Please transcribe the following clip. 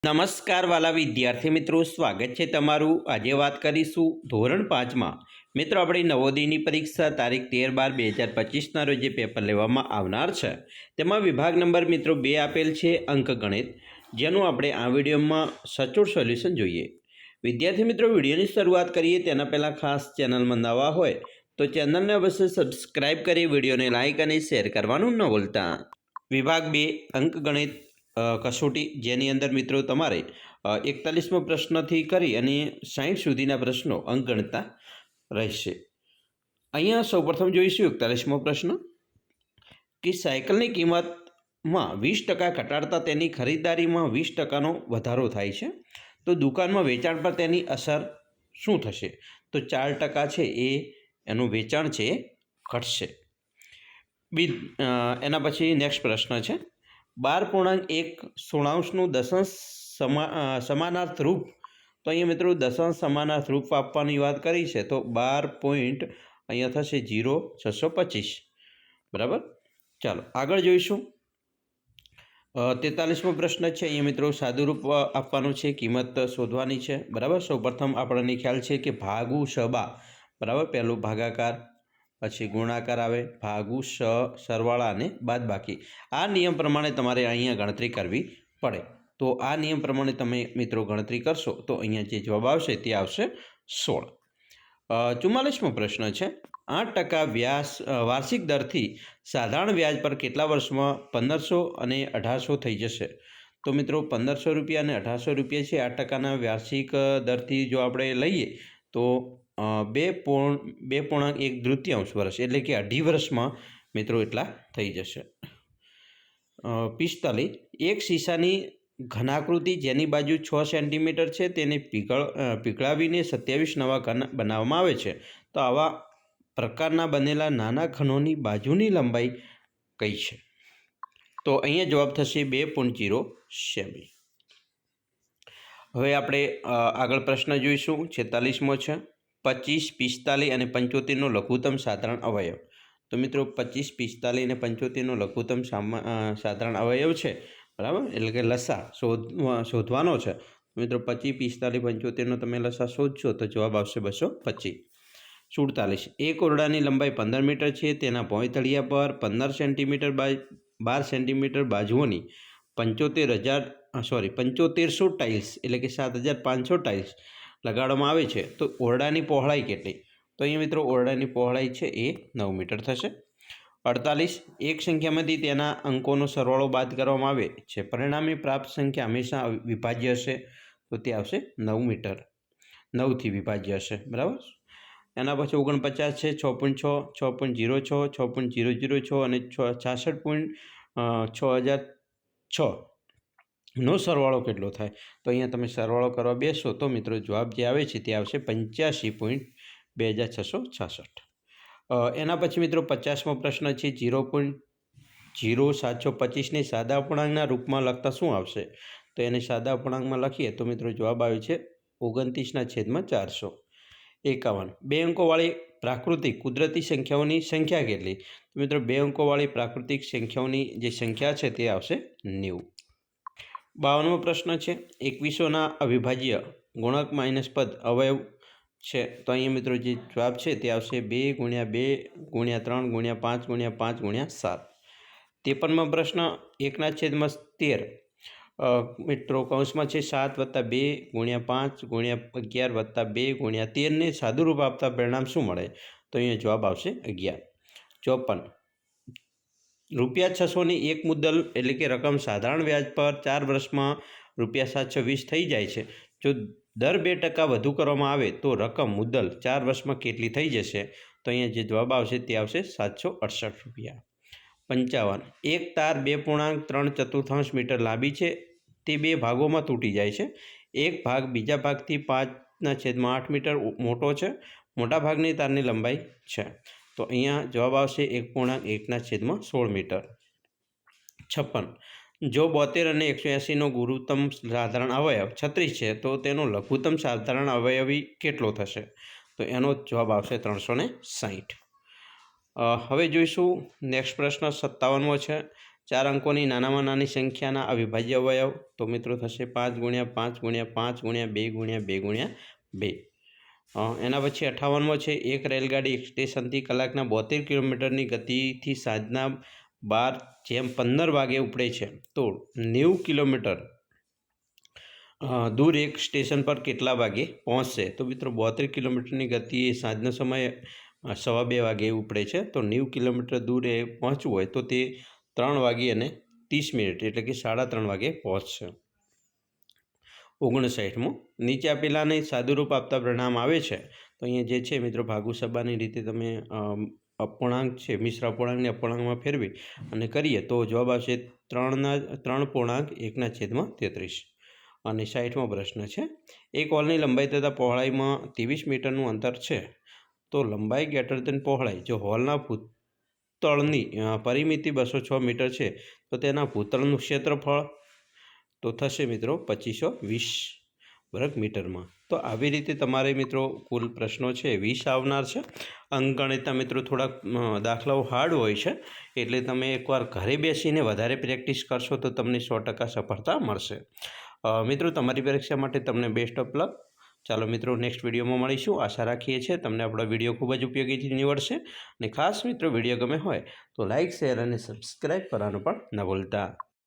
નમસ્કાર વાલા વિદ્યાર્થી મિત્રો, સ્વાગત છે તમારું। આજે વાત કરીશું ધોરણ 5માં મિત્રો આપણી નવોદયની પરીક્ષા તારીખ 13/12/2025ના રોજ જે પેપર લેવામાં આવનાર છે તેમાં વિભાગ નંબર મિત્રો 2 આપેલ છે અંકગણિત, જેનું આપણે આ વિડીયોમાં સચોટ સોલ્યુશન જોઈએ। વિદ્યાર્થી મિત્રો, વિડીયોની શરૂઆત કરીએ તેના પહેલાં ખાસ ચેનલમાં નવા હોય તો ચેનલને અવશ્ય સબસ્ક્રાઇબ કરી વિડીયોને લાઇક અને શેર કરવાનું ન ભૂલતા। વિભાગ 2 અંકગણિત કસોટી, જેની અંદર મિત્રો તમારે 41મો પ્રશ્નથી કરી અને 60 સુધીના પ્રશ્નો અંકગણિતના રહેશે। અહીંયા સૌપ્રથમ જોઈશું 41મો પ્રશ્ન કે સાયકલની કિંમતમાં 20% ઘટાડતા તેની ખરીદારીમાં 20%નો વધારો થાય છે, તો દુકાનમાં વેચાણ પર તેની અસર શું થશે? તો 4% છે એ એનું વેચાણ છે એ ઘટશે। એના પછી નેક્સ્ટ પ્રશ્ન છે 12.1 દશાંશ સમાનાર્થ રૂપ, તો અહીંયા મિત્રો દશાંશ સમાનાર્થ રૂપ આપવાની વાત કરી છે, તો 12 અહીંયા થશે 0,625 બરાબર। ચાલો આગળ જોઈશું 43મો પ્રશ્ન છે। અહીંયા મિત્રો સાદુરૂપ આપવાનું છે, કિંમત શોધવાની છે બરાબર। સૌપ્રથમ આપણને ખ્યાલ છે કે ભાગુ સબા બરાબર, પહેલું ભાગાકાર, પછી ગુણાકાર આવે, ભાગુ સરવાળા અને બાદબાકી। આ નિયમ પ્રમાણે તમારે અહીંયા ગણતરી કરવી પડે, તો આ નિયમ પ્રમાણે તમે મિત્રો ગણતરી કરશો તો અહીંયા જે જવાબ આવશે તે આવશે 16। 44મો પ્રશ્ન છે 8% વાર્ષિક દરથી સાધારણ વ્યાજ પર કેટલા વર્ષમાં 1500 અને 1800 થઈ જશે? તો મિત્રો 1500 રૂપિયા અને 1800 રૂપિયા છે 8%ના વાર્ષિક દરથી જો આપણે લઈએ તો 2.1 વર્ષ એટલે કે 2.5 વર્ષમાં મિત્રો એટલા થઈ જશે। 45 એક શીશાની ઘનાકૃતિ જેની બાજુ 6 સેન્ટીમીટર છે તેને પીગળાવીને 27 નવા ઘન બનાવવામાં આવે છે, તો આવા પ્રકારના બનેલા નાના ઘનોની બાજુની લંબાઈ કઈ છે? તો અહીંયા જવાબ થશે 2.0 સેમી। હવે આપણે આગળ પ્રશ્ન જોઈશું 46મો છે 25, 45 અને 75નો લઘુત્તમ સાધારણ અવયવ। તો મિત્રો 25, 45 અને 75નો લઘુત્તમ સાધારણ અવયવ છે બરાબર, એટલે કે લસા શોધવાનો છે। મિત્રો 25, 45, 75નો તમે લસા શોધશો તો જવાબ આવશે 225। 47 એક ઓરડાની લંબાઈ 15 મીટર છે, તેના ભોંયતળિયા પર 15 સેન્ટીમીટર બાય 12 સેન્ટીમીટર બાજુઓની 7500 ટાઇલ્સ એટલે કે 7500 ટાઇલ્સ લગાડવામાં આવે છે, તો ઓરડાની પહોળાઈ કેટલી? તો અહીંયા મિત્રો ઓરડાની પહોળાઈ છે એ 9 મીટર થશે। 48 એક સંખ્યામાંથી તેના અંકોનો સરવાળો બાદ કરવામાં આવે છે, પરિણામે પ્રાપ્ત સંખ્યા હંમેશા વિભાજ્ય હશે, તો તે આવશે 9 મીટર, 9થી વિભાજ્ય હશે બરાબર। એના પછી 49 છે 6.6, 6.06, 6.006 અને 66.6006 નો સરવાળો કેટલો થાય? તો અહીંયા તમે સરવાળો કરવા બેસો તો મિત્રો જવાબ જે આવે છે તે આવશે 85.2666। એના પછી મિત્રો 50મો પ્રશ્ન છે 0.0725ને સાદા અપૂર્ણાંકના રૂપમાં લખતા શું આવશે? તો એને સાદા અપૂર્ણાંકમાં લખીએ તો મિત્રો જવાબ આવે છે 29/400। 51 બે અંકોવાળી પ્રાકૃતિક કુદરતી સંખ્યાઓની સંખ્યા કેટલી? તો મિત્રો બે અંકોવાળી પ્રાકૃતિક સંખ્યાઓની જે સંખ્યા છે તે આવશે 90। 52મો પ્રશ્ન છે 2100ના અવિભાજ્ય ગુણક માઇનસ પદ અવયવ છે, તો અહીંયા મિત્રો જે જવાબ છે તે આવશે 2 × 2 × 3 × 5 × 5 × 7। 53મો પ્રશ્ન 1/13 મિત્રો કૌંસમાં છે 7 + 2 × 5 × 11 + 2 × 13ને સાદુરૂપ આપતા પરિણામ શું મળે? તો અહીંયા જવાબ આવશે 11। 54 ₹600ની એક મુદ્દલ એટલે કે રકમ સાધારણ વ્યાજ પર 4 વર્ષમાં ₹720 થઈ જાય છે, જો દર 2% વધુ કરવામાં આવે તો રકમ મુદ્દલ 4 વર્ષમાં કેટલી થઈ જશે? તો અહીંયા જે જવાબ આવશે તે આવશે ₹768। 55 એક તાર 2.3 મીટર લાંબી છે, તે બે ભાગોમાં તૂટી જાય છે, એક ભાગ બીજા ભાગથી 5/8 મીટર મોટો છે, મોટા ભાગની તારની લંબાઈ છે, તો અહીંયા જવાબ આવશે 1.1/16 મીટર। 56 જો 72 અને 180નો ગુરુત્તમ સાધારણ અવયવ 36 છે, તો તેનો લઘુત્તમ સાધારણ અવયવી કેટલો થશે? તો એનો જવાબ આવશે 360। હવે જોઈશું નેક્સ્ટ પ્રશ્ન 57મો છે 4 અંકોની નાનામાં નાની સંખ્યાના અવિભાજ્ય અવયવ તો મિત્રો થશે 5 × 5 × 5 × 2 × 2 × 2. એના પછી 58મો છે, એક રેલગાડી એક સ્ટેશનથી કલાકના 72 કિલોમીટરની ગતિથી સાંજના 12:15 વાગે ઉપડે છે તો 90 કિલોમીટર દૂર એક સ્ટેશન પર કેટલા વાગે પહોંચશે? તો મિત્રો 72 કિલોમીટરની ગતિએ સાંજનો સમય 2:15 વાગે ઉપડે છે તો 90 કિલોમીટર દૂર એ પહોંચવું હોય તો તે 3:30 એટલે કે 3:30 વાગે પહોંચશે. 59મો, નીચે આપેલાને સાદુરૂપ આપતા પરિણામ આવે છે તો અહીંયા જે છે મિત્રો ભાગુસબાની રીતે તમે અપૂર્ણાંક છે મિશ્ર અપૂર્ણાંકને અપૂર્ણાંકમાં ફેરવી અને કરીએ તો જવાબ આવશે 3.1/33. અને 60મો પ્રશ્ન છે, એક હોલની લંબાઈ તથા પહોળાઈમાં 23 મીટરનું અંતર છે તો લંબાઈ > પહોળાઈ જો હોલના ભૂતળની પરિમિતિ 206 મીટર છે તો તેના ભૂતળનું ક્ષેત્રફળ તો થશે મિત્રો 2520 વર્ગ મીટરમાં. તો આવી રીતે તમારે મિત્રો કુલ પ્રશ્નો છે 20 આવનાર છે. અંકગણિતના મિત્રો થોડાક દાખલાઓ હાર્ડ હોય છે એટલે તમે એકવાર ઘરે બેસીને વધારે પ્રેક્ટિસ કરશો તો તમને 100% સફળતા મળશે. મિત્રો તમારી પરીક્ષા માટે તમને બેસ્ટ ઓફ લક. ચાલો મિત્રો નેક્સ્ટ વિડીયોમાં મળીશું. આશા રાખીએ છીએ તમને આપણો વિડીયો ખૂબ જ ઉપયોગી નીવડશે અને ખાસ મિત્રો વિડીયો ગમે હોય તો લાઇક શેર અને સબસ્ક્રાઈબ કરવાનું પણ ન ભૂલતા.